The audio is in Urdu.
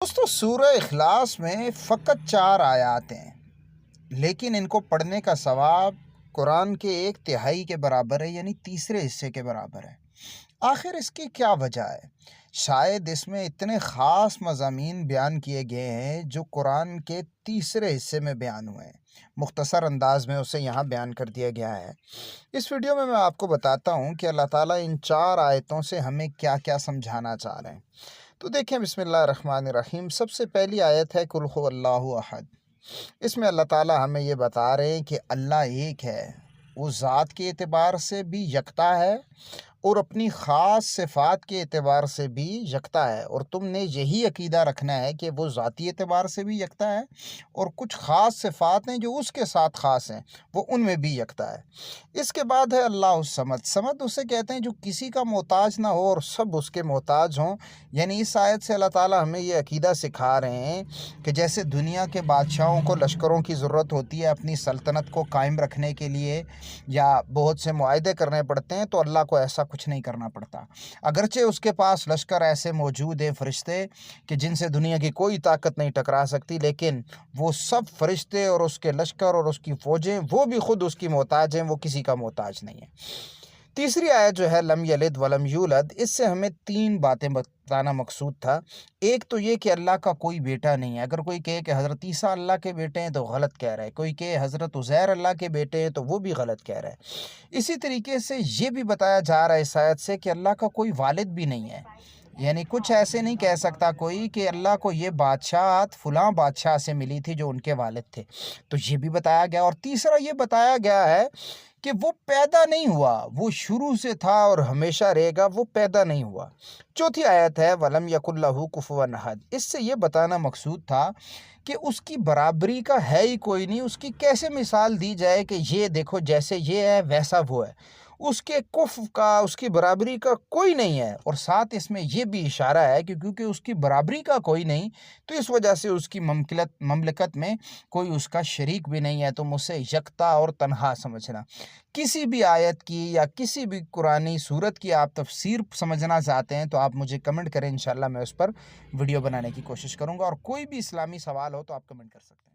دوستو سورہ اخلاص میں فقط 4 آیات ہیں، لیکن ان کو پڑھنے کا ثواب قرآن کے 1/3 کے برابر ہے، یعنی تیسرے حصے کے برابر ہے۔ آخر اس کی کیا وجہ ہے؟ شاید اس میں اتنے خاص مضامین بیان کیے گئے ہیں جو قرآن کے تیسرے حصے میں بیان ہوئے ہیں۔ مختصر انداز میں اسے یہاں بیان کر دیا گیا ہے۔ اس ویڈیو میں آپ کو بتاتا ہوں کہ اللہ تعالیٰ ان 4 آیتوں سے ہمیں کیا کیا سمجھانا چاہ رہے ہیں۔ تو دیکھیں، بسم اللہ الرحمن الرحیم۔ سب سے پہلی آیت ہے قل هو اللہ احد۔ اس میں اللہ تعالیٰ ہمیں یہ بتا رہے ہیں کہ اللہ ایک ہے، وہ ذات کے اعتبار سے بھی یکتا ہے اور اپنی خاص صفات کے اعتبار سے بھی یکتا ہے، اور تم نے یہی عقیدہ رکھنا ہے کہ وہ ذاتی اعتبار سے بھی یکتا ہے اور کچھ خاص صفات ہیں جو اس کے ساتھ خاص ہیں، وہ ان میں بھی یکتا ہے۔ اس کے بعد ہے اللہ الصمد۔ صمد اسے کہتے ہیں جو کسی کا محتاج نہ ہو اور سب اس کے محتاج ہوں۔ یعنی اس آیت سے اللہ تعالیٰ ہمیں یہ عقیدہ سکھا رہے ہیں کہ جیسے دنیا کے بادشاہوں کو لشکروں کی ضرورت ہوتی ہے اپنی سلطنت کو قائم رکھنے کے لیے، یا بہت سے معاہدے کرنے پڑتے ہیں، تو اللہ کو ایسا کچھ نہیں کرنا پڑتا۔ اگرچہ اس کے پاس لشکر ایسے موجود ہیں، فرشتے، کہ جن سے دنیا کی کوئی طاقت نہیں ٹکرا سکتی، لیکن وہ سب فرشتے اور اس کے لشکر اور اس کی فوجیں، وہ بھی خود اس کی محتاج ہیں، وہ کسی کا محتاج نہیں ہے۔ تیسری آیت جو ہے لم یلد ولم یولد، اس سے ہمیں 3 باتیں بتانا مقصود تھا۔ ایک تو یہ کہ اللہ کا کوئی بیٹا نہیں ہے۔ اگر کوئی کہے کہ حضرت عیسیٰ اللہ کے بیٹے ہیں تو غلط کہہ رہا ہے، کوئی کہے حضرت عزیر اللہ کے بیٹے ہیں تو وہ بھی غلط کہہ رہا ہے۔ اسی طریقے سے یہ بھی بتایا جا رہا ہے اس آیت سے کہ اللہ کا کوئی والد بھی نہیں ہے، یعنی کچھ ایسے نہیں کہہ سکتا کوئی کہ اللہ کو یہ بادشاہت فلاں بادشاہ سے ملی تھی جو ان کے والد تھے، تو یہ بھی بتایا گیا۔ اور تیسرا یہ بتایا گیا ہے کہ وہ پیدا نہیں ہوا، وہ شروع سے تھا اور ہمیشہ رہے گا، وہ پیدا نہیں ہوا۔ چوتھی آیت ہے وَلَمْ يَكُنْ لَهُ كُفُوًا أَحَدٌ۔ اس سے یہ بتانا مقصود تھا کہ اس کی برابری کا ہے ہی کوئی نہیں، اس کی کیسے مثال دی جائے کہ یہ دیکھو جیسے یہ ہے ویسا وہ ہے، اس کے کف کا، اس کی برابری کا کوئی نہیں ہے۔ اور ساتھ اس میں یہ بھی اشارہ ہے کہ کیونکہ اس کی برابری کا کوئی نہیں، تو اس وجہ سے اس کی مملکت میں کوئی اس کا شریک بھی نہیں ہے، تم اسے یکتا اور تنہا سمجھنا۔ کسی بھی آیت کی یا کسی بھی قرآنی صورت کی آپ تفسیر سمجھنا چاہتے ہیں تو آپ مجھے کمنٹ کریں، انشاءاللہ میں اس پر ویڈیو بنانے کی کوشش کروں گا، اور کوئی بھی اسلامی سوال ہو تو آپ کمنٹ کر سکتے ہیں۔